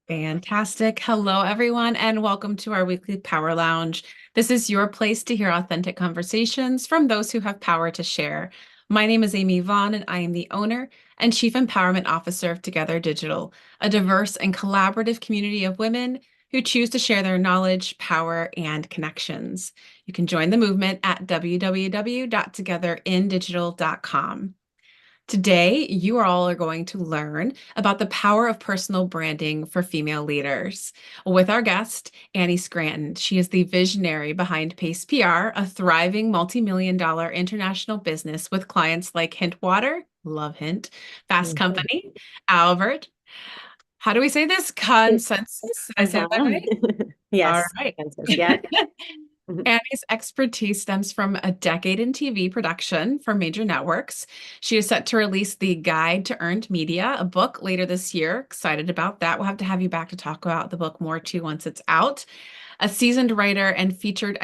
Fantastic. Hello, everyone, and welcome to our weekly Power Lounge. This is your place to hear authentic conversations from those who have power to share. My name is Amy Vaughn, and I am the owner and Chief Empowerment Officer of Together Digital, a diverse and collaborative community of women who choose to share their knowledge, power, and connections. You can join the movement at www.togetherindigital.com. Today, you all are going to learn about the power of personal branding for female leaders with our guest, Annie Scranton. She is the visionary behind Pace PR, a thriving multi-million-dollar international business with clients like Hint Water, love Hint, Fast Mhm. Company, Albert. How do we say this? It- Consensus? Did I say that uh-huh. right? All Yes, right. census. Yeah. Mhm. Annie's expertise stems from a decade in TV production for major networks. She is set to release The Guide to Earned Media, a book later this year. Excited about that. We'll have to have you back to talk about the book more too once it's out. A seasoned writer and featured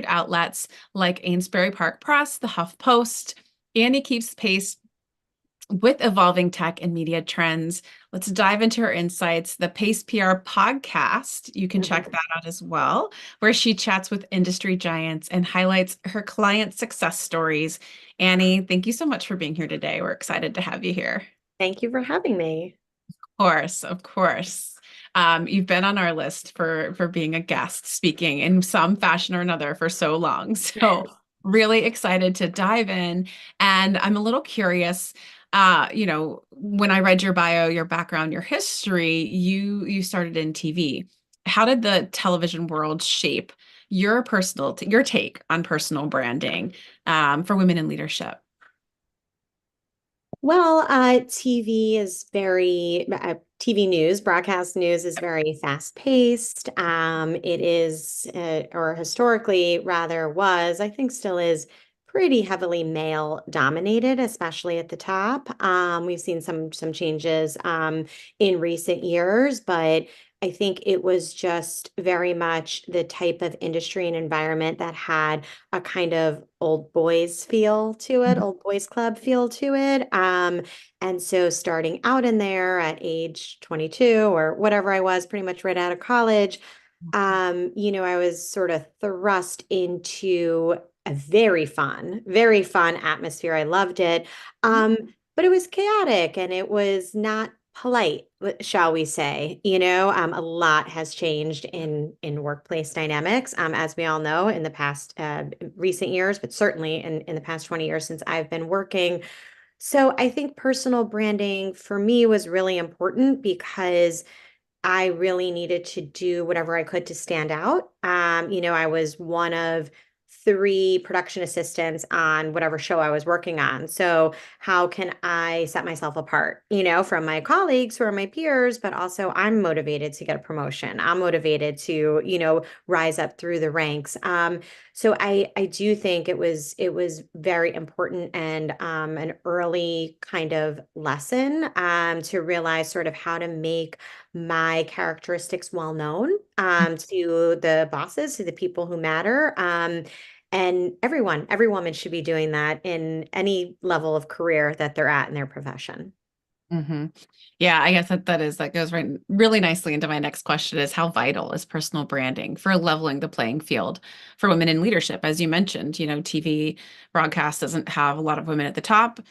outlets like Amesbury Park Press, The Huff Post. Annie keeps pace with evolving tech and media trends. Let's dive into her insights. The Pace PR podcast, you can check Mhm. that out as well, where she chats with industry giants and highlights her client success stories. Annie, thank you so much for being here today. We're excited to have you here. Thank you for having me. Of course, of course. You've been on our list for being a guest speaking in some fashion or another for so long. So really excited to dive in. And I'm a little curious, when I read your bio, your background, your history, you started in TV. How did the television world shape your take on personal branding for women in leadership? Well, TV news, broadcast news is very fast-paced. It is, or historically rather was, I think still is pretty heavily male dominated, especially at the top. We've seen some changes in recent years, but I think it was just very much the type of industry and environment that had a kind of old boys feel to it, old boys club feel to it. And so starting out in there at age 22 or whatever I was, pretty much right out of college, I was sort of thrust into a very fun atmosphere. I loved it. Um, but it was chaotic and it was not polite, shall we say. A lot has changed in workplace dynamics, as we all know, in the past recent years, but certainly in the past 20 years since I've been working. So I think personal branding for me was really important because I really needed to do whatever I could to stand out. I was one of three production assistants on whatever show I was working on. So how can I set myself apart, from my colleagues who are my peers, but also I'm motivated to get a promotion. I'm motivated to, rise up through the ranks. So I do think it was very important and an early kind of lesson to realize sort of how to make my characteristics well known to the bosses, to the people who matter. And every woman should be doing that in any level of career that they're at in their profession. hmm Yeah, I guess that goes right really nicely into my next question is how vital is personal branding for leveling the playing field for women in leadership? As you mentioned, TV broadcast doesn't have a lot of women at the top.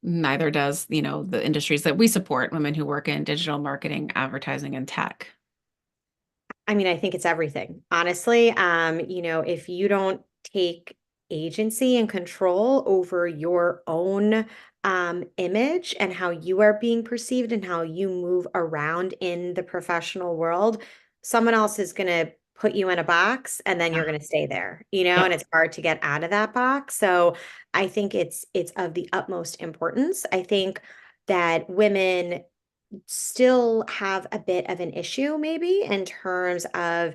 Neither does, the industries that we support, women who work in digital marketing, advertising, and tech. I mean, I think it's everything. Honestly, if you don't take agency and control over your own image and how you are being perceived and how you move around in the professional world, someone else is going to put you in a box and then Yeah. you're going to stay there, and Yep. it's hard to get out of that box. So I think it's of the utmost importance. I think that women still have a bit of an issue, maybe in terms of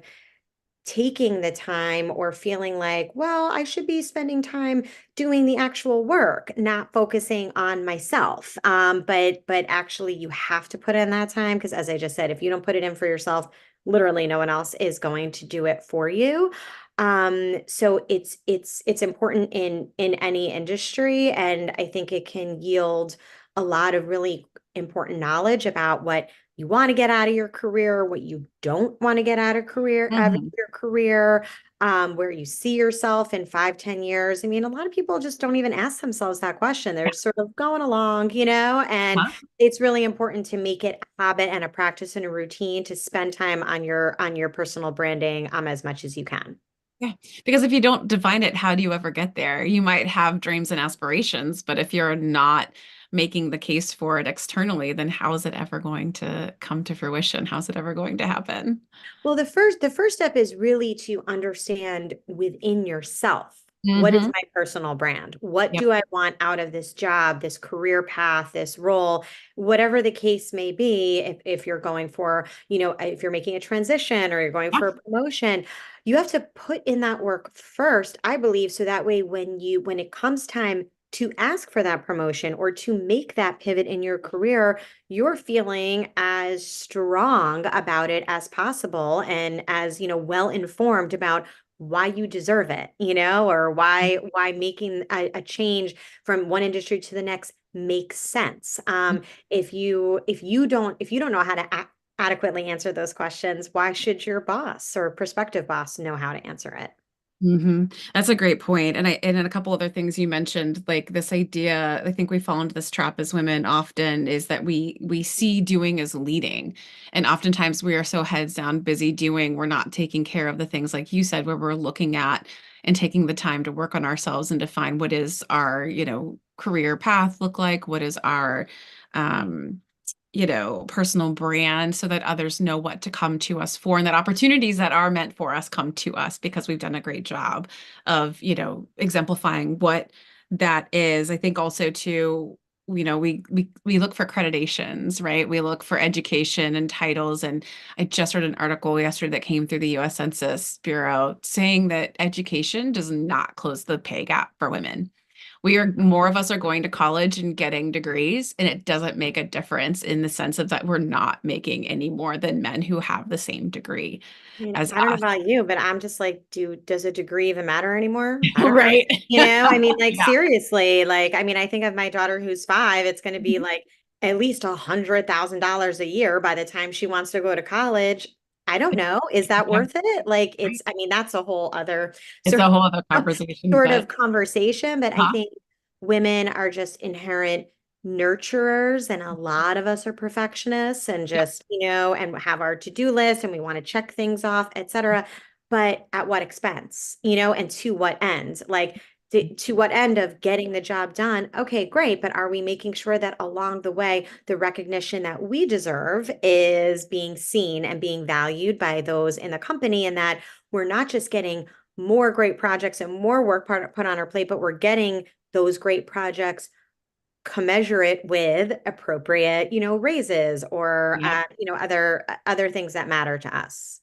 taking the time or feeling like, well, I should be spending time doing the actual work, not focusing on myself. But actually, you have to put in that time because, as I just said, if you don't put it in for yourself, literally no one else is going to do it for you. So it's important in any industry, and I think it can yield a lot of really important knowledge about what you want to get out of your career, what you don't want to get out of Mhm. your career, where you see yourself in 5, 10 years. I mean, a lot of people just don't even ask themselves that question. They're sort of going along, and Yeah. it's really important to make it a habit and a practice and a routine to spend time on your personal branding as much as you can. Yeah, because if you don't define it, how do you ever get there? You might have dreams and aspirations, but if you're not making the case for it externally, then how is it ever going to come to fruition? How's it ever going to happen? Well, the first step is really to understand within yourself, what is Hmm. my personal brand? What Yep. do I want out of this job, this career path, this role, whatever the case may be, if you're going for, if you're making a transition or you're going Yeah. for a promotion, you have to put in that work first, I believe, so that way when it comes time to ask for that promotion or to make that pivot in your career, you're feeling as strong about it as possible and as, well informed about why you deserve it, or why making a change from one industry to the next makes sense. If you don't know how to adequately answer those questions, why should your boss or prospective boss know how to answer it? That's a great point. And then a couple other things you mentioned, like this idea, I think we fall into this trap as women often is that we see doing as leading. And oftentimes we are so heads down, busy doing, we're not taking care of the things like you said, where we're looking at and taking the time to work on ourselves and define what is our, career path look like, what is our um personal brand so that others know what to come to us for and that opportunities that are meant for us come to us because we've done a great job of, exemplifying what that is. I think also too, we look for accreditations, right? We look for education and titles. And I just read an article yesterday that came through the US Census Bureau saying that education does not close the pay gap for women. More of us are going to college and getting degrees, and it doesn't make a difference in the sense of that we're not making any more than men who have the same degree I mean, as I don't know us. about you, but I'm just like, does a degree even matter anymore? I don't know. Right. I mean, like Yeah. seriously, like, I mean, I think of my daughter who's 5, it's going to be like at least $100,000 a year by the time she wants to go to college. I don't know. Is that Yeah, worth it? Like, right. I mean, that's a whole other It's sort a whole other of, conversation, sort but of conversation, but I huh? think women are just inherent nurturers, and a lot of us are perfectionists and Yep. just, and have our to-do list and we want to check things off, etc. But at what expense, and to what end? Like, to what end of getting the job done? Okay, great. But are we making sure that along the way, the recognition that we deserve is being seen and being valued by those in the company, and that we're not just getting more great projects and more work put on our plate, but we're getting those great projects commensurate with appropriate, raises or Yep. other things that matter to us.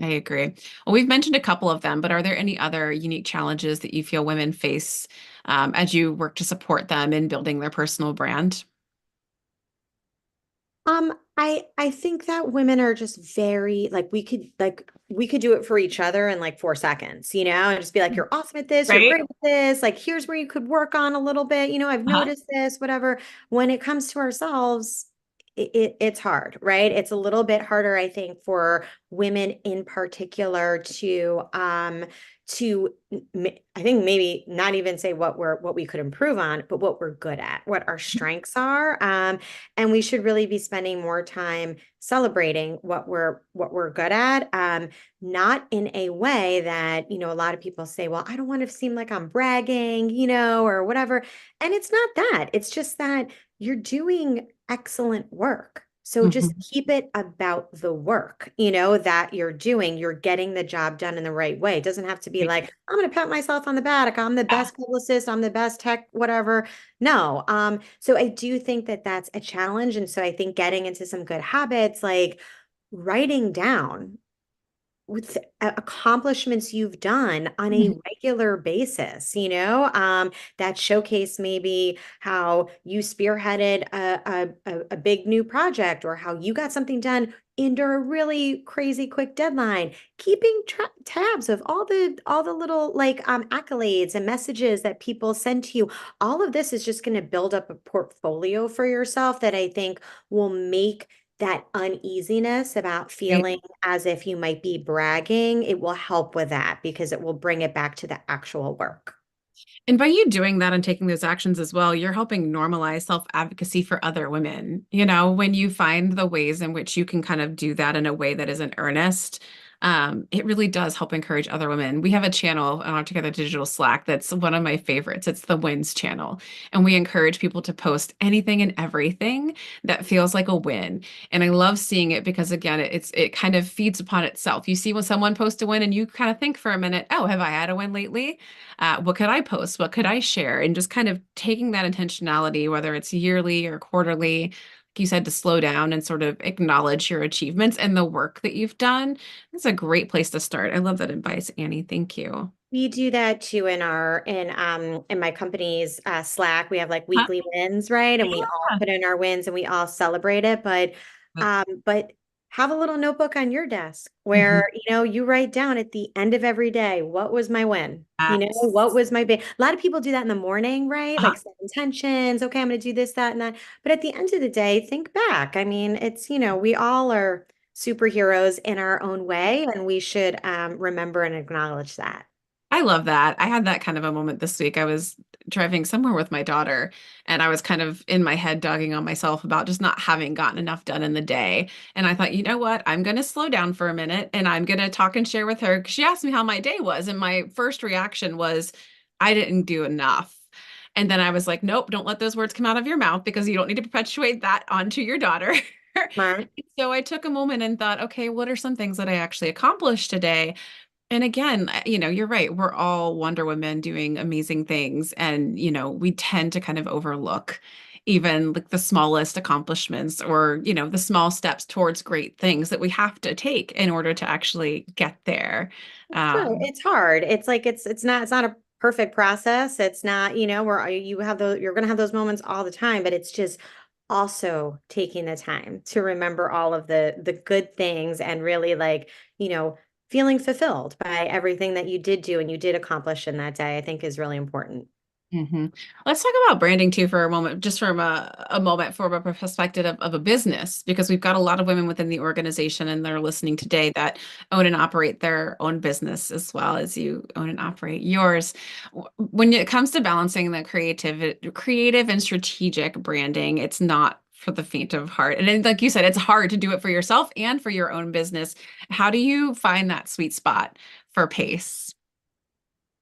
I agree. Well, we've mentioned a couple of them, but are there any other unique challenges that you feel women face as you work to support them in building their personal brand? I think that women are just very like we could do it for each other in like 4 seconds, and just be like, you're awesome at this, you're Right? great at this, like here's where you could work on a little bit, I've Uh-huh. noticed this, whatever. When it comes to ourselves, it's hard, right? It's a little bit harder, I think, for women in particular to I think maybe not even say what we could improve on, but what we're good at, what our strengths are. And we should really be spending more time celebrating what we're good at, not in a way that, a lot of people say, well, I don't want to seem like I'm bragging, or whatever. And it's not that. It's just that you're doing excellent work. So just Mhm. keep it about the work, that you're doing. You're getting the job done in the right way. It doesn't have to be Right. like, I'm going to pat myself on the back. I'm the Yeah. best publicist. I'm the best tech, whatever. No. So I do think that that's a challenge. And so I think getting into some good habits, like writing down with accomplishments you've done on a Mhm. regular basis, that showcase maybe how you spearheaded a big new project or how you got something done under a really crazy quick deadline. Keeping tabs of all the little like accolades and messages that people send to you. All of this is just going to build up a portfolio for yourself that I think will make that uneasiness about feeling as if you might be bragging, it will help with that because it will bring it back to the actual work. And by you doing that and taking those actions as well, you're helping normalize self-advocacy for other women. You know, when you find the ways in which you can kind of do that in a way that isn't earnest, it really does help encourage other women. We have a channel on our Together Digital Slack that's one of my favorites. It's the Wins channel. And we encourage people to post anything and everything that feels like a win. And I love seeing it because again, it kind of feeds upon itself. You see when someone posts a win and you kind of think for a minute, oh, have I had a win lately? What could I post? What could I share? And just kind of taking that intentionality, whether it's yearly or quarterly, like you said, to slow down and sort of acknowledge your achievements and the work that you've done. That's a great place to start. I love that advice, Annie. Thank you. We do that too in our in my company's Slack. We have like Huh? weekly wins, right? And we all Yeah. put in our wins and we all celebrate it. But have a little notebook on your desk Mhm. where you write down at the end of every day, what was my win? Yes. What was my big? A lot of people do that in the morning, right? Uh-huh. Like set intentions. Okay, I'm going to do this, that, and that. But at the end of the day, think back. I mean, we all are superheroes in our own way, and we should remember and acknowledge that. I love that. I had that kind of a moment this week. I was driving somewhere with my daughter, and I was kind of in my head dogging on myself about just not having gotten enough done in the day. And I thought, you know what? I'm going to slow down for a minute and I'm going to talk and share with her because she asked me how my day was. And my first reaction was, I didn't do enough. And then I was like, nope, don't let those words come out of your mouth because you don't need to perpetuate that onto your daughter. Smart. So I took a moment and thought, okay, what are some things that I actually accomplished today? And again, you're right. We're all Wonder Women doing amazing things. And, we tend to kind of overlook even like the smallest accomplishments or, the small steps towards great things that we have to take in order to actually get there. True. Um, It's hard. It's like it's not a perfect process. It's not, where you're gonna have those moments all the time, but it's just also taking the time to remember all of the good things and really like, feeling fulfilled by everything that you did do and you did accomplish in that day, I think is really important. Mhm. Let's talk about branding too for a moment, just from a moment from a perspective of a business, because we've got a lot of women within the organization and they're listening today that own and operate their own business as well as you own and operate yours. When it comes to balancing the creative and strategic branding, it's not for the faint of heart. And then, like you said, it's hard to do it for yourself and for your own business. How do you find that sweet spot for pace?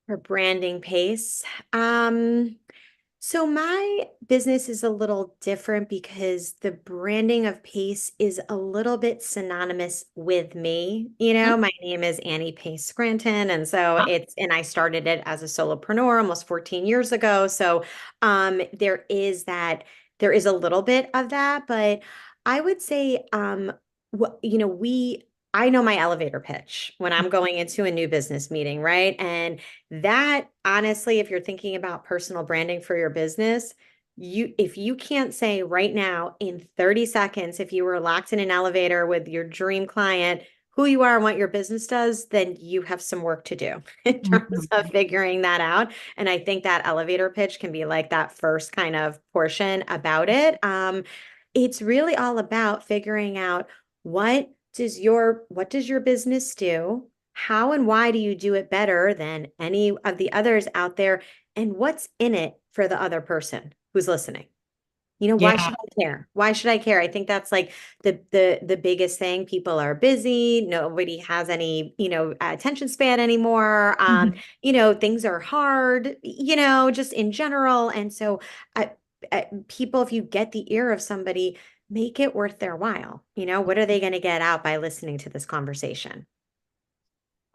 For branding pace. So my business is a little different because the branding of Pace is a little bit synonymous with me. My name is Annie Pace Scranton, and so and I started it as a solopreneur almost 14 years ago. So there is a little bit of that, but I would say what we I know my elevator pitch when I'm going into a new business meeting, right? And that honestly, if you're thinking about personal branding for your business, if you can't say right now in 30 seconds, if you were locked in an elevator with your dream client, who you are and what your business does, then you have some work to do in terms of Mhm. figuring that out. And I think that elevator pitch can be like that first kind of portion about it. It's really all about figuring out what does your business do? How and why do you do it better than any of the others out there? And what's in it for the other person who's listening? Why Yeah. should I care? Why should I care? I think that's like the biggest thing. People are busy. Nobody has any, attention span anymore. Things are hard, just in general. And so people, if you get the ear of somebody, make it worth their while. What are they going to get out by listening to this conversation?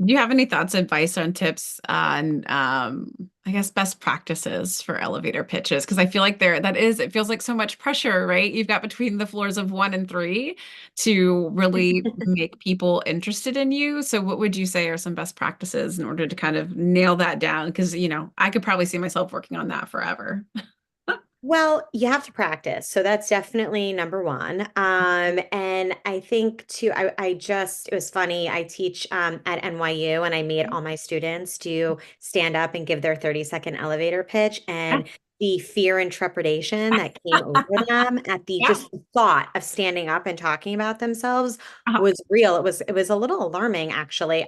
Do you have any thoughts, advice on tips on, I guess, best practices for elevator pitches? Because I feel like it feels like so much pressure, right? You've got between the floors of 1 and 3 to really make people interested in you. So what would you say are some best practices in order to kind of nail that down? Because, I could probably see myself working on that forever. Well, you have to practice. So that's definitely number one. And I think too, it was funny. I teach at NYU and I made all my students to stand up and give their 30-second elevator pitch. Yeah. And the fear and trepidation that came over them at the Yeah. just thought of standing up and talking about themselves Uh-huh. was real. It was a little alarming actually.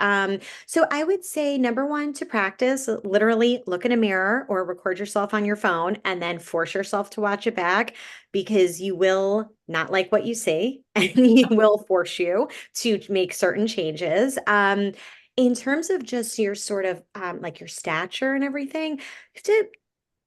So I would say number one to practice, literally look in a mirror or record yourself on your phone and then force yourself to watch it back because you will not like what you see and you will force you to make certain changes. In terms of just your sort of like your stature and everything, to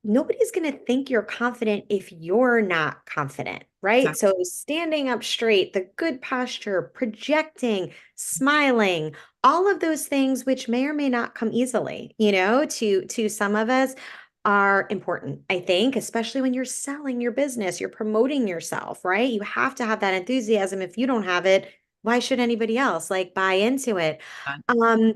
nobody's going to think you're confident if you're not confident, right? Exactly. So standing up straight, the good posture, projecting, smiling, all of those things which may or may not come easily, to some of us are important, I think, especially when you're selling your business, you're promoting yourself, right? You have to have that enthusiasm. If you don't have it, why should anybody else like buy into it? Um,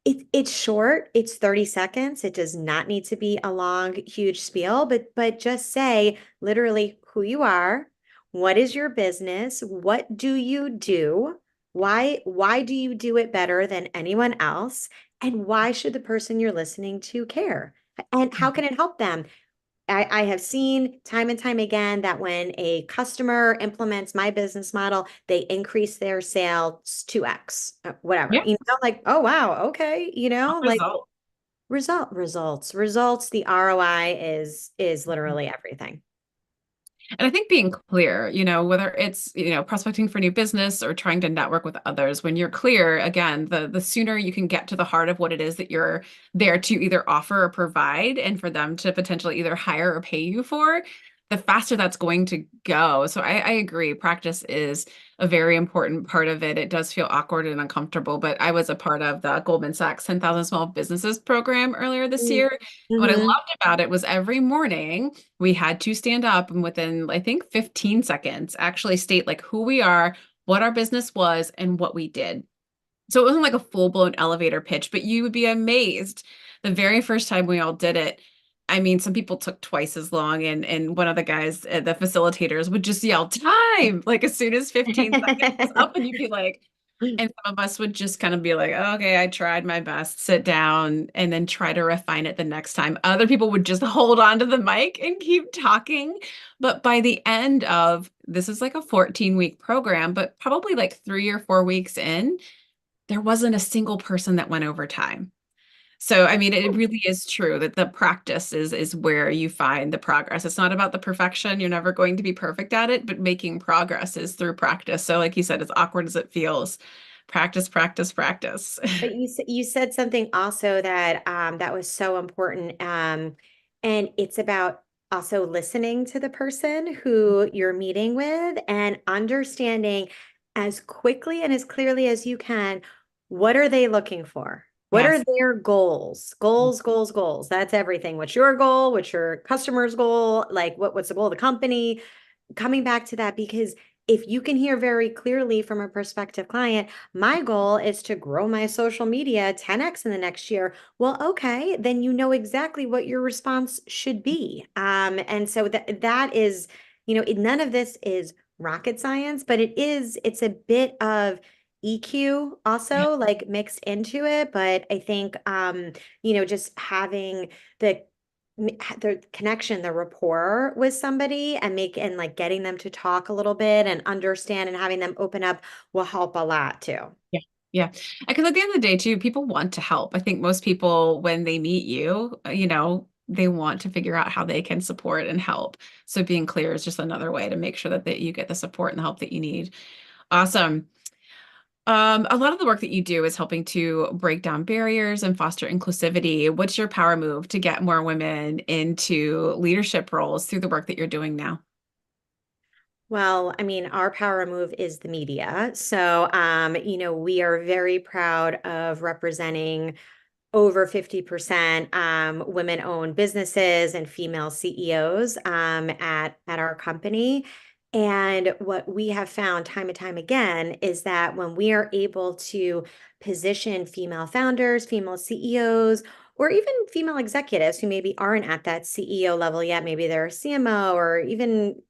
it's short, it's 30 seconds. It does not need to be a long, huge spiel, but just say literally who you are, what is your business, what do you do, why do you do it better than anyone else, and why should the person you're listening to care? And how can it help them? I have seen time and time again that when a customer implements my business model, they increase their sales 2x, whatever, Yeah. like, oh, wow, okay, like Result. results. The ROI is literally everything. And I think being clear, whether it's, prospecting for new business or trying to network with others, when you're clear, again, the sooner you can get to the heart of what it is that you're there to either offer or provide, and for them to potentially either hire or pay you for, the faster that's going to go. So I agree. Practice is a very important part of it. It does feel awkward and uncomfortable, but I was a part of the Goldman Sachs 10,000 Small Businesses program earlier this year. What I Mm-hmm. loved about it was every morning we had to stand up and within, I think, 15 seconds, actually state like who we are, what our business was, and what we did. So it wasn't like a full-blown elevator pitch, but you would be amazed. The very first time we all did it, I mean, some people took twice as long, and one of the guys, the facilitators, would just yell time like as soon as 15 seconds was up, and you'd be like, and some of us would just kind of be like, oh, okay, I tried my best, sit down, and then try to refine it the next time. Other people would just hold on to the mic and keep talking. But by the end of this is like a 14-week program, but probably like 3 or 4 weeks in, there wasn't a single person that went over time. So, I mean, it really is true that the practice is where you find the progress. It's not about the perfection. You're never going to be perfect at it, but making progress is through practice. So, like you said, as awkward as it feels, practice, practice, practice. But you said something also that that was so important, and it's about also listening to the person who you're meeting with and understanding as quickly and as clearly as you can, what are they looking for? What are Yes. their goals? Goals, goals, goals. That's everything. What's your goal? What's your customer's goal? Like what's the goal of the company? Coming back to that, because if you can hear very clearly from a prospective client, my goal is to grow my social media 10x in the next year. Well, okay, then you know exactly what your response should be. And so that is, none of this is rocket science, but it's a bit of EQ Yeah. also like mixed into it. But I think just having the the connection, the rapport with somebody and like getting them to talk a little bit and understand and having them open up will help a lot too. Yeah. Yeah. Because at the end of the day, too, people want to help. I think most people, when they meet you, they want to figure out how they can support and help. So being clear is just another way to make sure that you get the support and the help that you need. Awesome. A lot of the work that you do is helping to break down barriers and foster inclusivity. What's your power move to get more women into leadership roles through the work that you're doing now? Well, I mean, our power move is the media. So, we are very proud of representing over 50% women-owned businesses and female CEOs at our company. And what we have found time and time again is that when we are able to position female founders, female CEOs, or even female executives who maybe aren't at that CEO level yet, maybe they're a CMO or even,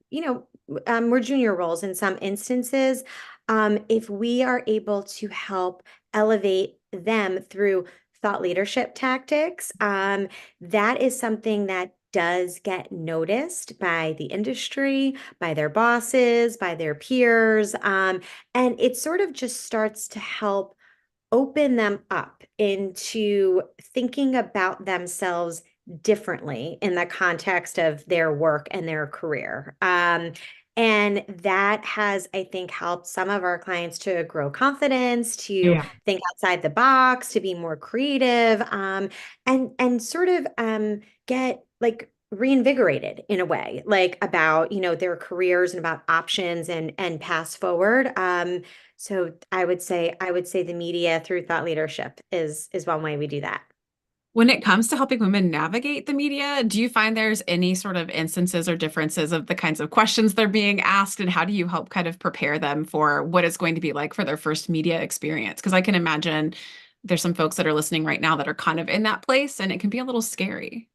more junior roles in some instances. If we are able to help elevate them through thought leadership tactics, that is something that does get noticed by the industry, by their bosses, by their peers. And it sort of just starts to help open them up into thinking about themselves differently in the context of their work and their career. And that has, I think, helped some of our clients to grow confidence, to Yeah. think outside the box, to be more creative, and sort of get like reinvigorated in a way, like about, their careers and about options and paths forward. So I would say the media through thought leadership is one way we do that. When it comes to helping women navigate the media, do you find there's any sort of instances or differences of the kinds of questions they're being asked, and how do you help kind of prepare them for what it's going to be like for their first media experience? Because I can imagine there's some folks that are listening right now that are kind of in that place, and it can be a little scary.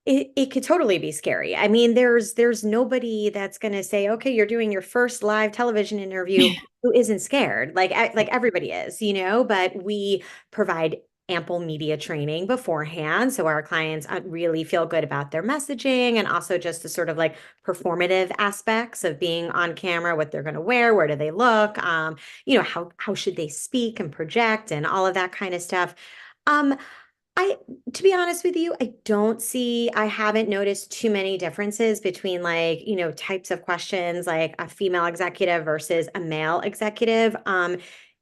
It could totally be scary. I mean, there's nobody that's going to say, okay, you're doing your first live television interview who isn't scared. Like everybody is, but we provide ample media training beforehand so our clients really feel good about their messaging, and also just the sort of like performative aspects of being on camera, what they're going to wear, where do they look, how should they speak and project and all of that kind of stuff. Um, I, to be honest with you, I haven't noticed too many differences between like, types of questions like a female executive versus a male executive,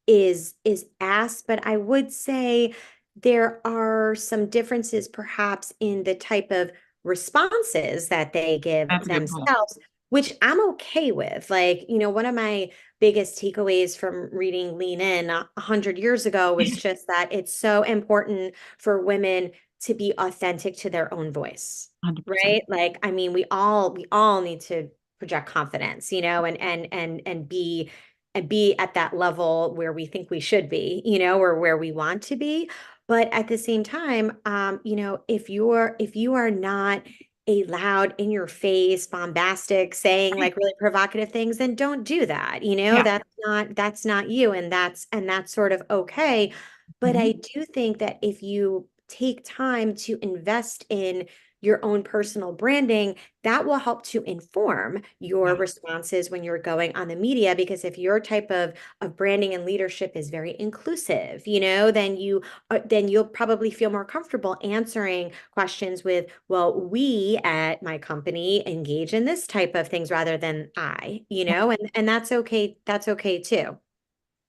is asked, but I would say there are some differences perhaps in the type of responses that they give That's a good point. themselves, which I'm okay with. Like, one of my biggest takeaways from reading Lean In 100 years ago was just that it's so important for women to be authentic to their own voice, 100%. right? Like, I mean, we all need to project confidence, and be at that level where we think we should be, or where we want to be. But at the same time, if you are not a loud, in your face, bombastic, saying Right. like really provocative things, then don't do that. Yeah. That's not you, and that's sort of okay. But Mhm. I do think that if you take time to invest in your own personal branding, that will help to inform your Yeah. responses when you're going on the media. Because if your type of branding and leadership is very inclusive, then you'll probably feel more comfortable answering questions with, well, we at my company engage in this type of things rather than and that's okay. That's okay too.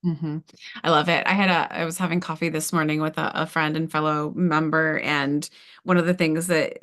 hmm I love it. I was having coffee this morning with a friend and fellow member, and one of the things that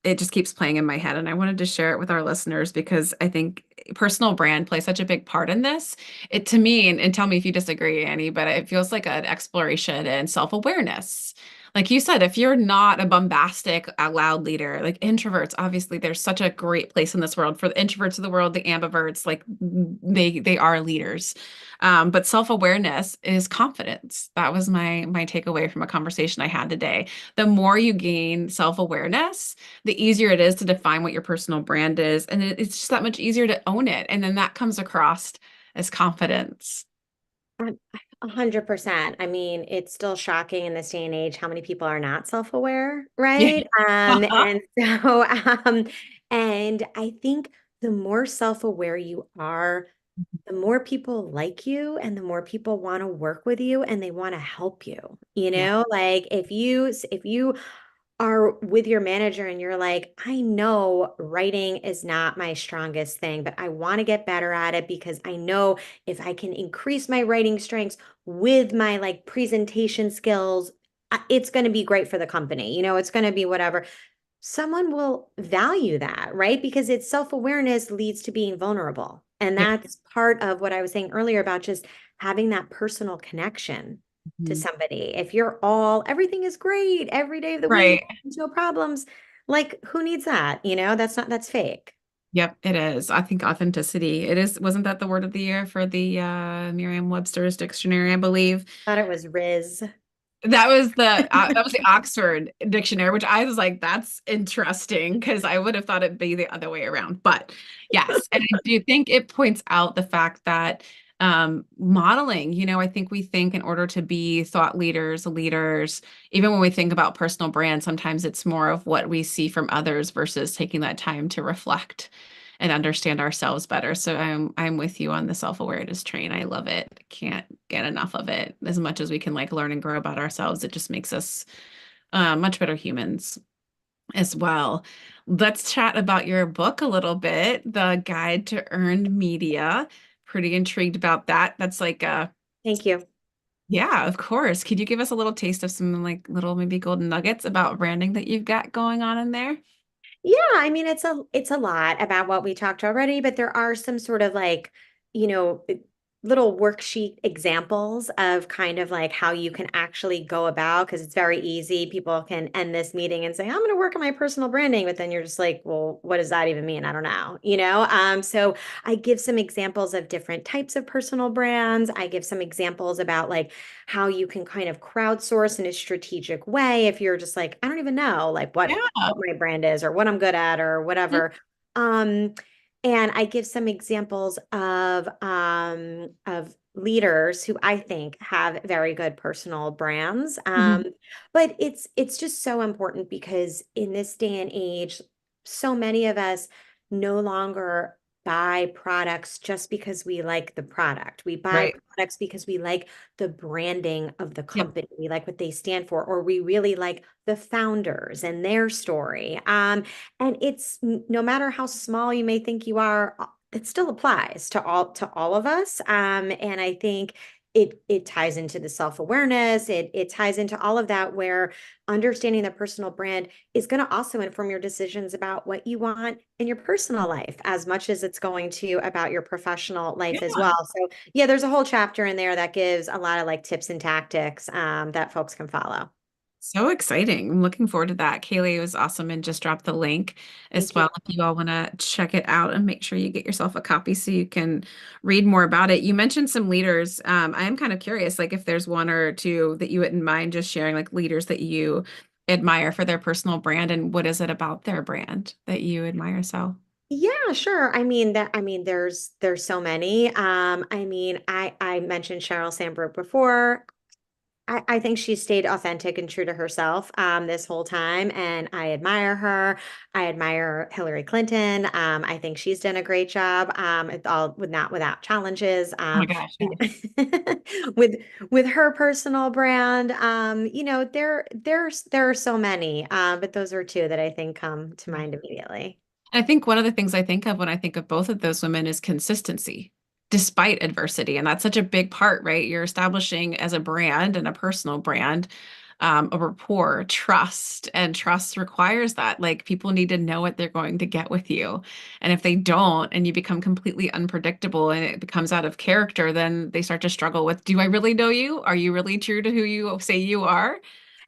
it just keeps playing in my head, and I wanted to share it with our listeners because I think personal brand plays such a big part in this. It to me, and tell me if you disagree, Annie, but it feels like an exploration in self-awareness. Like you said, if you're not a bombastic, loud leader, like introverts, obviously there's such a great place in this world for the introverts of the world, the ambiverts, like they are leaders. But self-awareness is confidence. That was my takeaway from a conversation I had today. The more you gain self-awareness, the easier it is to define what your personal brand is, and it's just that much easier to own it. And then that comes across as confidence. 100%. I mean, it's still shocking in this day and age how many people are not self-aware, Yeah. right? And so, and I think the more self-aware you are, the more people like you and the more people want to work with you and they want to help you. Yeah. Like if you are with your manager and you're like, I know writing is not my strongest thing, but I want to get better at it because I know if I can increase my writing strengths with my like presentation skills, it's going to be great for the company. It's going to be whatever. Someone will value that, right? Because it's self-awareness leads to being vulnerable. And Yep. that's part of what I was saying earlier about just having that personal connection to Mhm. somebody. If everything is great every day of the week, Right. there's no problems. Like, who needs that? That's fake. Yep, it is. I think authenticity. It is. Wasn't that the word of the year for the Merriam-Webster's dictionary, I believe? Thought it was Riz. That was the Oxford dictionary, which I was like, that's interesting because I would have thought it'd be the other way around. But yes, and I do think it points out the fact that Modeling, I think we think in order to be thought leaders, even when we think about personal brand, sometimes it's more of what we see from others versus taking that time to reflect and understand ourselves better. So I'm with you on the self-awareness train. I love it. Can't get enough of it. As much as we can like learn and grow about ourselves, it just makes us much better humans as well. Let's chat about your book a little bit, The Guide to Earned Media. Pretty intrigued about that. That's like Thank you. yeah, of course. Could you give us a little taste of some like little maybe golden nuggets about branding that you've got going on in there? Yeah, I mean it's a lot about what we talked already, but there are some sort of like, you know, little worksheet examples of kind of like how you can actually go about because it's very easy. People can end this meeting and say, I'm going to work on my personal branding, but then you're just like, well, what does that even mean? I don't know, you know? So I give some examples of different types of personal brands. I give some examples about like how you can kind of crowdsource in a strategic way if you're just like, I don't even know like Yeah. what my brand is or what I'm good at or whatever. Um, and I give some examples of leaders who I think have very good personal brands. Mhm. But it's just so important because in this day and age, so many of us no longer buy products just because we like the product. We buy Right. products because we like the branding of the Yep. company. We like what they stand for, or we really like the founders and their story. And it's no matter how small you may think you are, it still applies to all of us. And I think it ties into the self-awareness. It ties into all of that where understanding the personal brand is going to also inform your decisions about what you want in your personal life as much as it's going to about your professional life as Yeah. well. So yeah, there's a whole chapter in there that gives a lot of like tips and tactics that folks can follow. So exciting. I'm looking forward to that. Kaylee was awesome and just dropped the link as Thank you. well. If you all want to check it out and make sure you get yourself a copy so you can read more about it. You mentioned some leaders. I am kind of curious, like if there's one or two that you wouldn't mind just sharing, like leaders that you admire for their personal brand and what is it about their brand that you admire so? Yeah, sure. I mean there's so many. I mean I mentioned Sheryl Sandberg before. I think she stayed authentic and true to herself this whole time, and I admire her. I admire Hillary Clinton. I think she's done a great job. It's all with not without challenges. Oh my gosh, You yeah. know, with with her personal brand. There are so many, but those are two that I think come to mind immediately. I think one of the things I think of when I think of both of those women is consistency despite adversity. And that's such a big part, right? You're establishing as a brand and a personal brand, a rapport, trust, and trust requires that. Like people need to know what they're going to get with you. And if they don't, and you become completely unpredictable and it becomes out of character, then they start to struggle with, do I really know you? Are you really true to who you say you are?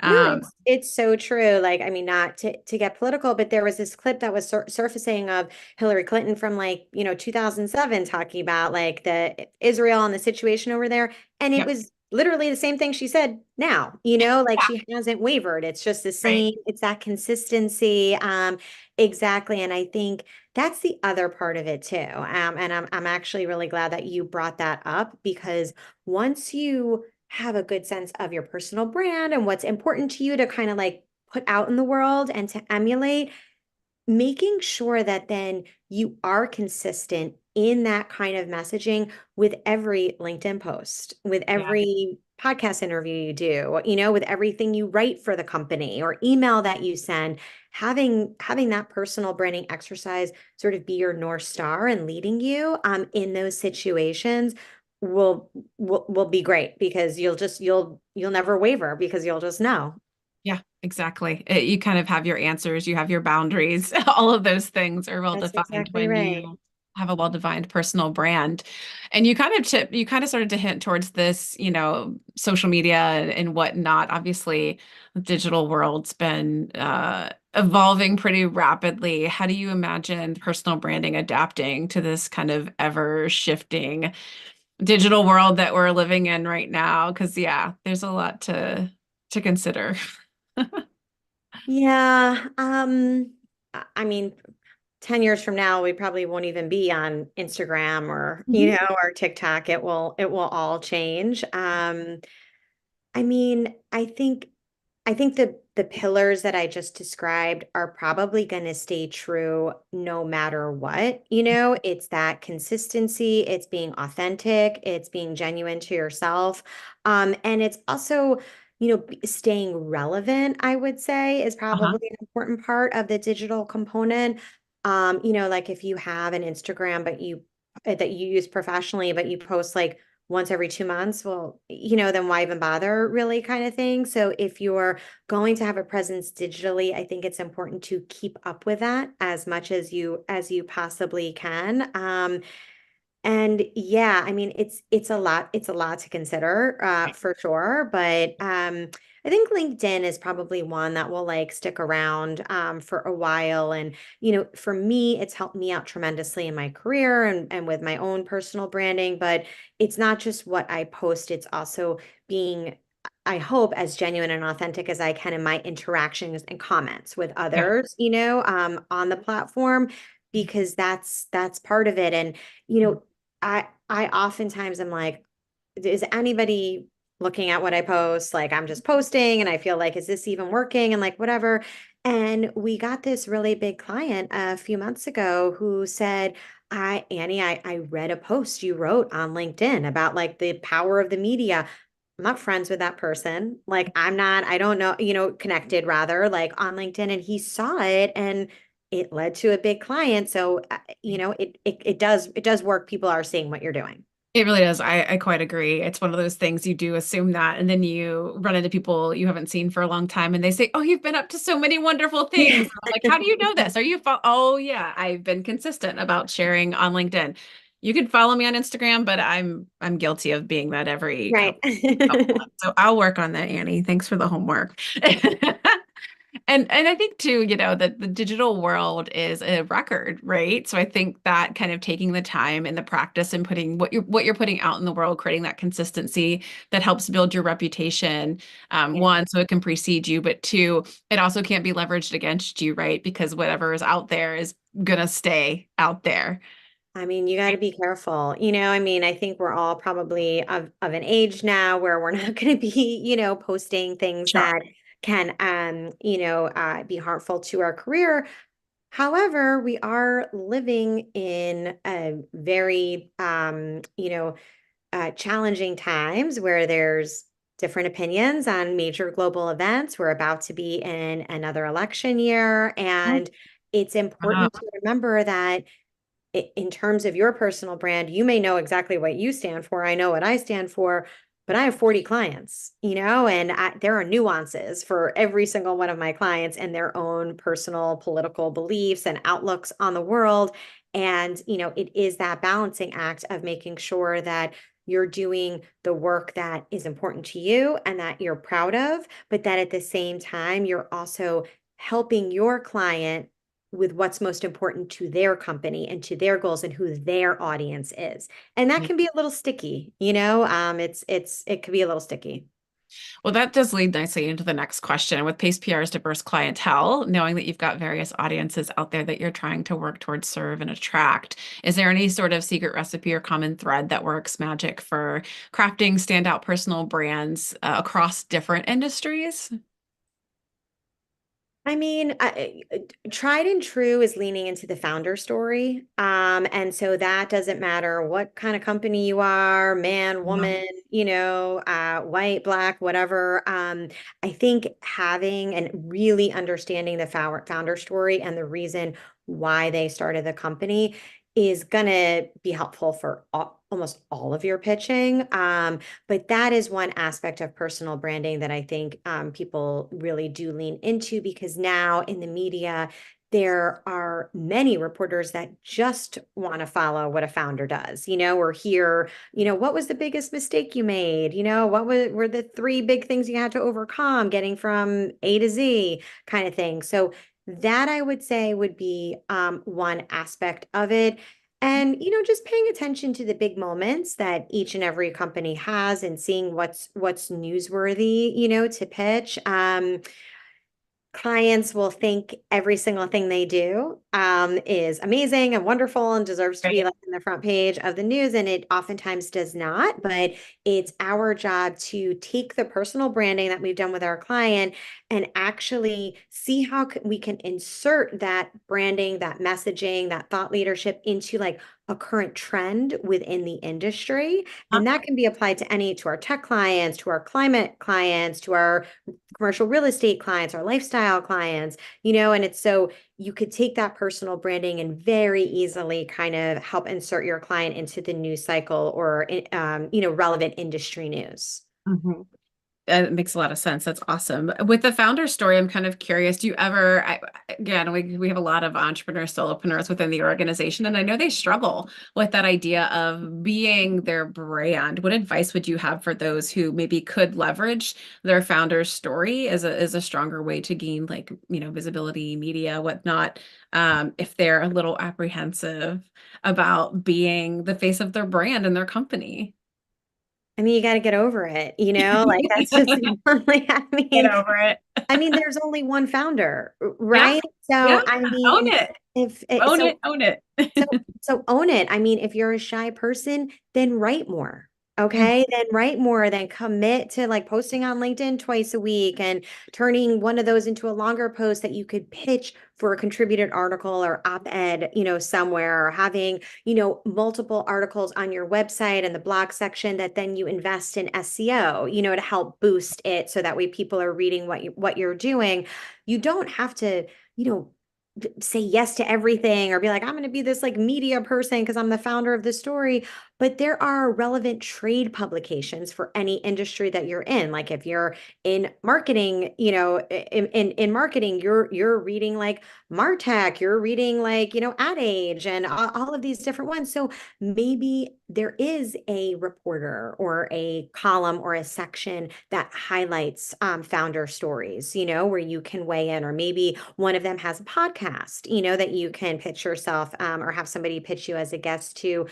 No, Um, it's so true. Like, I mean, not to get political, but there was this clip that was surfacing of Hillary Clinton from like, 2007 talking about like the Israel and the situation over there. And it yep. was literally the same thing she said now, like Yeah. she hasn't wavered. It's just the Right. same, it's that consistency. Exactly. And I think that's the other part of it too. And I'm actually really glad that you brought that up because once you have a good sense of your personal brand and what's important to you to kind of like put out in the world and to emulate, making sure that then you are consistent in that kind of messaging with every LinkedIn post, with Yeah. every podcast interview you do, with everything you write for the company or email that you send, having that personal branding exercise sort of be your North Star and leading you in those situations will be great because you'll never waver because you'll just know. Yeah, exactly. You kind of have your answers, you have your boundaries. All of those things are well That's defined exactly when right. you have a well-defined personal brand. And you kind of started to hint towards this, social media and whatnot. Obviously, the digital world's been evolving pretty rapidly. How do you imagine personal branding adapting to this kind of ever shifting digital world that we're living in right now? Because yeah, there's a lot to consider. Yeah, I mean, 10 years from now, we probably won't even be on Instagram or, Mhm. or TikTok. It will all change. I mean, I think the pillars that I just described are probably going to stay true no matter what. It's that consistency, it's being authentic, it's being genuine to yourself. And it's also, staying relevant, I would say, is Uh-huh. probably an important part of the digital component. Like if you have an Instagram, but that you use professionally, but you post like once every 2 months, well, then why even bother, really, kind of thing. So if you're going to have a presence digitally, I think it's important to keep up with that as much as you possibly can. And yeah, I mean, it's a lot to consider, for sure. But I think LinkedIn is probably one that will like stick around for a while. And for me, it's helped me out tremendously in my career and with my own personal branding. But it's not just what I post; it's also being, I hope, as genuine and authentic as I can in my interactions and comments with Yeah. others, on the platform, because that's part of it. And you know, I oftentimes am like, is anybody looking at what I post? Like I'm just posting and I feel like, is this even working? And like whatever. And we got this really big client a few months ago who said, Annie, I read a post you wrote on LinkedIn about like the power of the media. I'm not friends with that person. Like I don't know, connected rather, like on LinkedIn. And he saw it and it led to a big client. So, it does work. People are seeing what you're doing. It really does. I quite agree. It's one of those things you do assume that, and then you run into people you haven't seen for a long time, and they say, "Oh, you've been up to so many wonderful things." Yeah. And I'm like, "How do you know this? Are you Oh, yeah, I've been consistent about sharing on LinkedIn. You can follow me on Instagram, but I'm guilty of being that every Right. couple months. So I'll work on that, Annie. Thanks for the homework." And I think too, that the digital world is a record, right? So I think that kind of taking the time and the practice and putting what you're putting out in the world, creating that consistency that helps build your reputation. Yeah. One, so it can precede you, but two, it also can't be leveraged against you, right? Because whatever is out there is gonna stay out there. I mean, you got to be careful. I mean, I think we're all probably of an age now where we're not going to be, posting things Sure. that can, be harmful to our career. However, we are living in a very, challenging times where there's different opinions on major global events. We're about to be in another election year, and it's Uh, important to remember that in terms of your personal brand, you may know exactly what you stand for. I know what I stand for, but I have 40 clients, and there are nuances for every single one of my clients and their own personal political beliefs and outlooks on the world. And, it is that balancing act of making sure that you're doing the work that is important to you and that you're proud of, but that at the same time, you're also helping your client with what's most important to their company and to their goals and who their audience is. And that can be a little sticky, it could be a little sticky. Well, that does lead nicely into the next question. With Pace PR's diverse clientele, knowing that you've got various audiences out there that you're trying to work towards serve and attract, is there any sort of secret recipe or common thread that works magic for crafting standout personal brands across different industries? I mean, tried and true is leaning into the founder story. And so that doesn't matter what kind of company you are, man, Yeah. woman, white, black, whatever. I think having and really understanding the founder story and the reason why they started the company is going to be helpful for almost all of your pitching. But that is one aspect of personal branding that I think people really do lean into, because now in the media, there are many reporters that just want to follow what a founder does, or hear, what was the biggest mistake you made? Were the three big things you had to overcome getting from A to Z, kind of thing. So that, I would say, would be one aspect of it. And, just paying attention to the big moments that each and every company has and seeing what's newsworthy, to pitch. clients will think every single thing they do is amazing and wonderful and deserves to be Right. like in the front page of the news. And it oftentimes does not. But it's our job to take the personal branding that we've done with our client and actually see how we can insert that branding, that messaging, that thought leadership into like a current trend within the industry. Huh? And that can be applied to our tech clients, to our climate clients, to our commercial real estate clients, our lifestyle clients, and it's so you could take that personal branding and very easily kind of help insert your client into the news cycle or, relevant industry news. Mhm. It makes a lot of sense. That's awesome. With the founder story, I'm kind of curious. Do you ever, again, we have a lot of entrepreneurs, solopreneurs within the organization, and I know they struggle with that idea of being their brand. What advice would you have for those who maybe could leverage their founder's story as a stronger way to gain like, visibility, media, whatnot, if they're a little apprehensive about being the face of their brand and their company? I mean, you got to get over it, like that's just like, Get over it. I mean, there's only one founder, Yeah. right? Yeah. So, I Own mean, it. if Own so it. Own it. So, so own it. I mean, if you're a shy person, then write more. Mm, Okay. Then write more, then commit to like posting on LinkedIn twice a week and turning one of those into a longer post that you could pitch for a contributed article or op-ed, somewhere, or having, multiple articles on your website and the blog section that then you invest in SEO, to help boost it so that way people are reading what you're doing. You don't have to, you know, say yes to everything or be like, I'm going to be this like media person because I'm the founder of the story. But there are relevant trade publications for any industry that you're in. Like if you're in marketing, in marketing, you're reading like Martech, you're reading like, Ad Age and all of these different ones. So maybe there is a reporter or a column or a section that highlights founder stories, where you can weigh in, or maybe one of them has a podcast, that you can pitch yourself or have somebody pitch you as a guest to.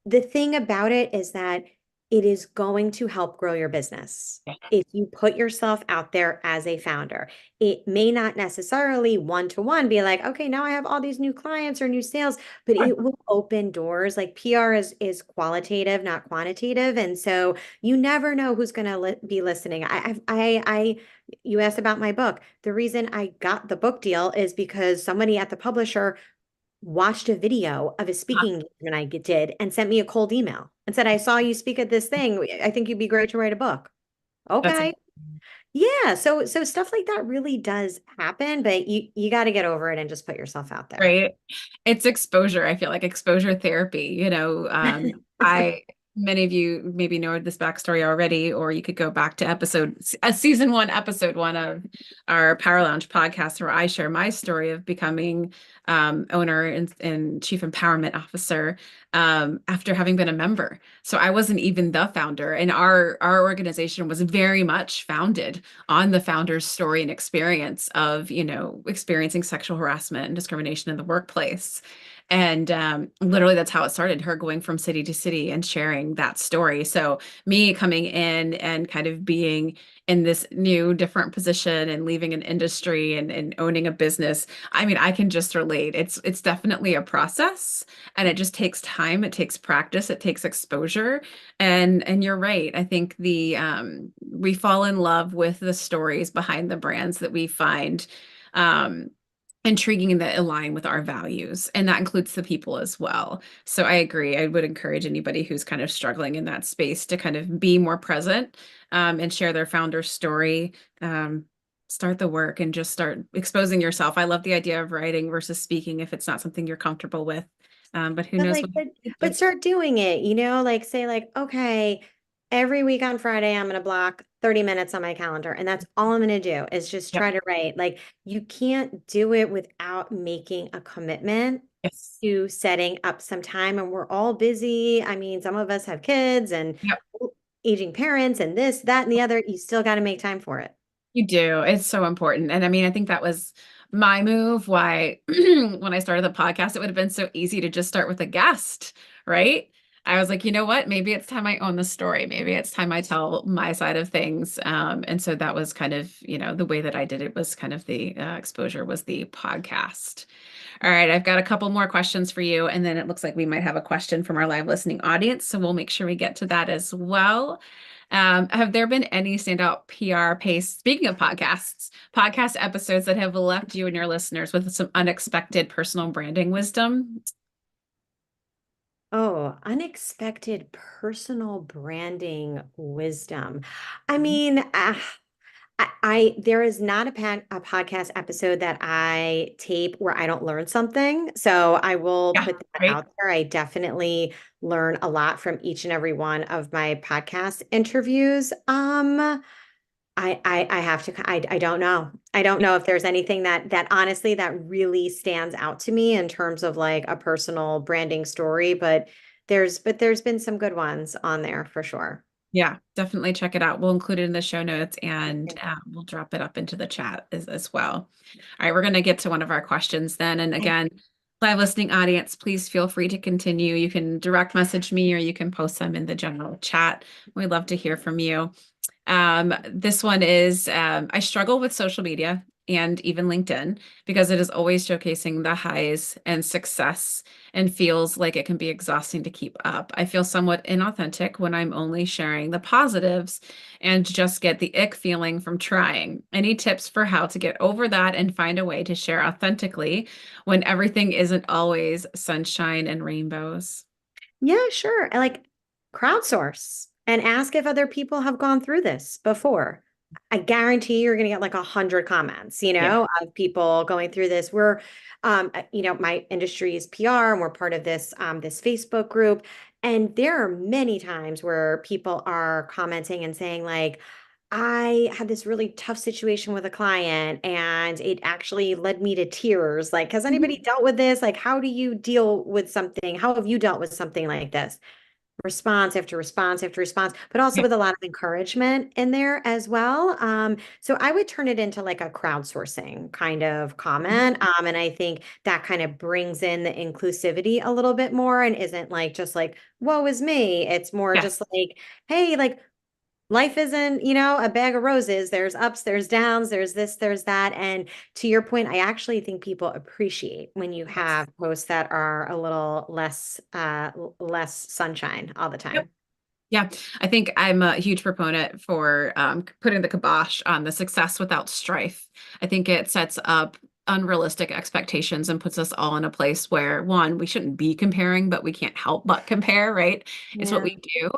The thing about it is that it is going to help grow your business yeah. if you put yourself out there as a founder. It may not necessarily one to one be like, okay, now I have all these new clients or new sales, but Sure. it will open doors. Like PR is qualitative, not quantitative, and so you never know who's going to be listening. You asked about my book. The reason I got the book deal is because somebody at the publisher watched a video of a Uh-huh. speaking engagement I did and sent me a cold email and said, I saw you speak at this thing. I think you'd be great to write a book. That's Okay. Yeah. So stuff like that really does happen, but you got to get over it and just put yourself out there. right. It's exposure. I feel like exposure therapy. Many of you maybe know this backstory already, or you could go back to season one, episode one of our Power Lounge podcast, where I share my story of becoming owner and chief empowerment officer after having been a member. So I wasn't even the founder, and our organization was very much founded on the founder's story and experience of, experiencing sexual harassment and discrimination in the workplace. And literally, that's how it started, her going from city to city and sharing that story. So, me coming in and kind of being in this new, different position and leaving an industry and owning a business, I mean, I can just relate. It's definitely a process, and it just takes time. It takes practice. It takes exposure. And you're right. I think the we fall in love with the stories behind the brands that we find um, intriguing and that align with our values, and that includes the people as well. So I agree. I would encourage anybody who's kind of struggling in that space to kind of be more present and share their founder story. Start the work and just start exposing yourself. I love the idea of writing versus speaking if it's not something you're comfortable with. But who But knows like, what but you but do. start doing it, like say like, okay, every week on Friday, I'm gonna block 30 minutes on my calendar, and that's all I'm gonna do is just Yep. try to write. Like you can't do it without making a commitment Yes. to setting up some time. And we're all busy. I mean, some of us have kids and Yep. aging parents and this, that, and the other. You still got to make time for it. You do. It's so important. And I mean, I think that was my move. Why, when I started the podcast, it would have been so easy to just start with a guest, right? I was like, you know what? Maybe it's time I own the story. Maybe it's time I tell my side of things. And so that was kind of, the way that I did it was kind of the exposure was the podcast. All right, I've got a couple more questions for you, and then it looks like we might have a question from our live listening audience, so we'll make sure we get to that as well. Have there been any standout PR pace, speaking of podcasts, podcast episodes that have left you and your listeners with some unexpected personal branding wisdom? Oh, unexpected personal branding wisdom. I mean, there is not a podcast episode that I tape where I don't learn something. So I will Yeah, put that right? out there. I definitely learn a lot from each and every one of my podcast interviews. I have to, I don't know. I don't know if there's anything that honestly that really stands out to me in terms of like a personal branding story, but there's been some good ones on there for sure. Yeah, definitely check it out. We'll include it in the show notes and Okay. we'll drop it up into the chat as well. All right, we're going to get to one of our questions then. And again, live listening audience, please feel free to continue. You can direct message me or you can post them in the general chat. We'd love to hear from you. This one is I struggle with social media and even LinkedIn because it is always showcasing the highs and success and feels like it can be exhausting to keep up. I feel somewhat inauthentic when I'm only sharing the positives and just get the ick feeling from trying. Any tips for how to get over that and find a way to share authentically when everything isn't always sunshine and rainbows? Yeah, sure. Like crowdsource and ask if other people have gone through this before. I guarantee you're going to get like 100 comments, Yeah. of people going through this. My industry is PR and we're part of this Facebook group. And there are many times where people are commenting and saying like, I had this really tough situation with a client and it actually led me to tears. Like, has anybody Mhm. dealt with this? Like, how do you deal with something? How have you dealt with something like this? Response after response after response, but also Yeah. with a lot of encouragement in there as well. So I would turn it into like a crowdsourcing kind of comment. And I think that kind of brings in the inclusivity a little bit more and isn't like just like, woe is me. It's more Yes. just like, hey, like life isn't, a bag of roses. There's ups, there's downs, there's this, there's that. And to your point, I actually think people appreciate when you Yes. have posts that are a little less sunshine all the Yep. time. Yeah, I think I'm a huge proponent for putting the kibosh on the success without strife. I think it sets up unrealistic expectations and puts us all in a place where, one, we shouldn't be comparing, but we can't help but compare, right? It's what Yeah. we do.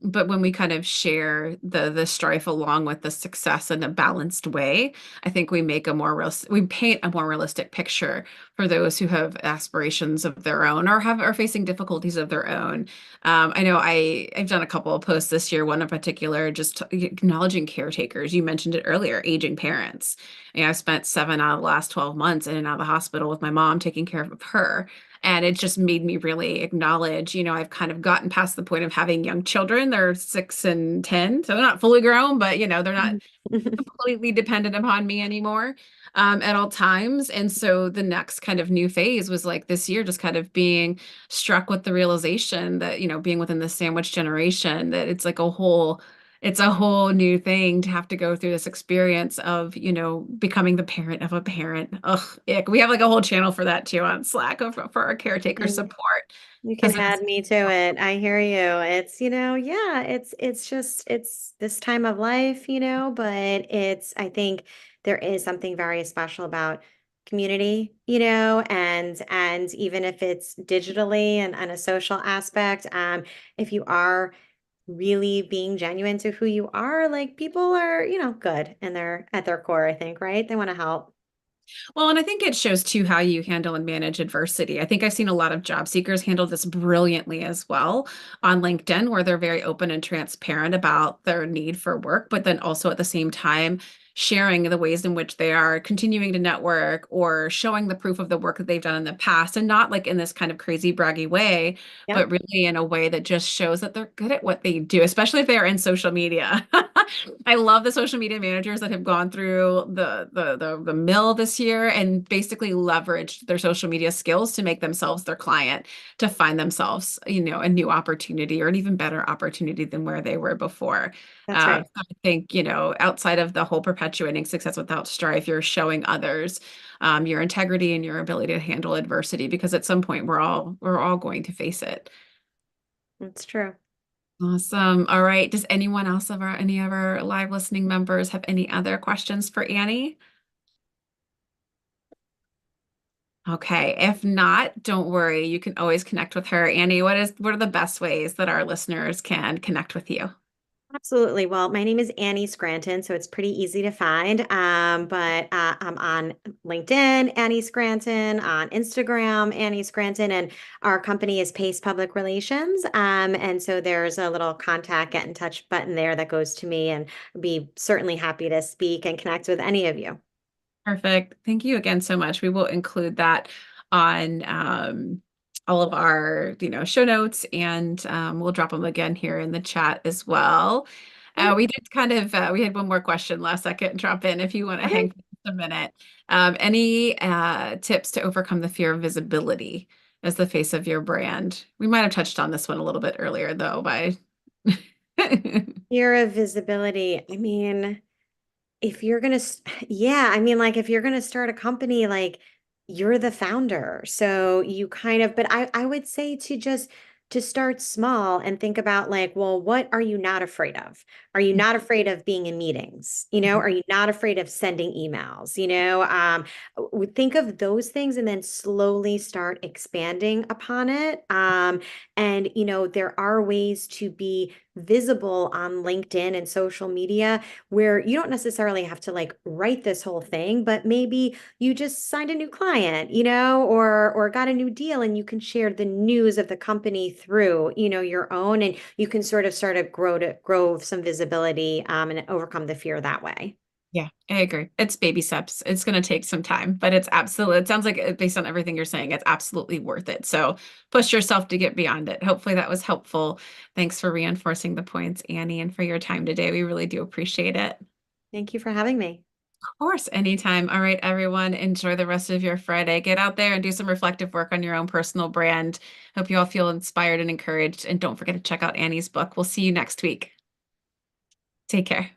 But when we kind of share the strife along with the success in a balanced way, I think we make a more real, we paint a more realistic picture for those who have aspirations of their own or are facing difficulties of their own. I know I've done a couple of posts this year, one in particular, just acknowledging caretakers. You mentioned it earlier, aging parents. I've spent 7 out of the last 12 months in and out of the hospital with my mom taking care of her. And it just made me really acknowledge, I've kind of gotten past the point of having young children. They're 6 and 10, so they're not fully grown, but they're not completely dependent upon me anymore at all times. And so the next kind of new phase was like this year, just kind of being struck with the realization that, being within the sandwich generation, that it's a whole new thing to have to go through this experience of, becoming the parent of a parent. Ugh, ick. We have like a whole channel for that too on Slack for our caretaker support. You can Because it's add me to it. I hear you. Yeah, it's this time of life, but I think there is something very special about community, and even if it's digitally and a social aspect, if you are really being genuine to who you are, like people are, good and they're at their core, I think, right? They want to help. Well, and I think it shows too how you handle and manage adversity. I think I've seen a lot of job seekers handle this brilliantly as well on LinkedIn, where they're very open and transparent about their need for work, but then also at the same time sharing the ways in which they are continuing to network or showing the proof of the work that they've done in the past, and not like in this kind of crazy braggy way, Yep. but really in a way that just shows that they're good at what they do, especially if they are in social media. I love the social media managers that have gone through the mill this year and basically leveraged their social media skills to make themselves their client, to find themselves, a new opportunity or an even better opportunity than where they were before. That's right. So I think, outside of the whole perpetuating success without strife, you're showing others your integrity and your ability to handle adversity because at some point we're all going to face it. That's true. Awesome. All right. Does anyone else of any of our live listening members have any other questions for Annie? Okay. If not, don't worry. You can always connect with her. Annie, what are the best ways that our listeners can connect with you? Absolutely. Well, my name is Annie Scranton, so it's pretty easy to find. But I'm on LinkedIn, Annie Scranton, on Instagram, Annie Scranton, and our company is Pace Public Relations. And so there's a little contact, get in touch button there that goes to me, and I'd be certainly happy to speak and connect with any of you. Perfect. Thank you again so much. We will include that on all of our, show notes, and we'll drop them again here in the chat as well. Great. We did we had one more question last second. Drop in if you want to Okay. hang for just a minute. Any tips to overcome the fear of visibility as the face of your brand? We might have touched on this one a little bit earlier, though, by Fear of visibility. I mean, if you're gonna, yeah, I mean, like if you're gonna start a company, like you're the founder, so you kind of, but I would say to start small and think about like, well, what are you not afraid of? Are you not afraid of being in meetings? Are you not afraid of sending emails? Think of those things and then slowly start expanding upon it. And there are ways to be visible on LinkedIn and social media where you don't necessarily have to like write this whole thing, but maybe you just signed a new client, or got a new deal and you can share the news of the company through, your own, and you can sort of start to grow some visibility and overcome the fear that way. Yeah, I agree. It's baby steps. It's going to take some time, but it sounds like based on everything you're saying, it's absolutely worth it. So push yourself to get beyond it. Hopefully that was helpful. Thanks for reinforcing the points, Annie, and for your time today. We really do appreciate it. Thank you for having me. Of course, anytime. All right, everyone, enjoy the rest of your Friday. Get out there and do some reflective work on your own personal brand. Hope you all feel inspired and encouraged. And don't forget to check out Annie's book. We'll see you next week. Take care.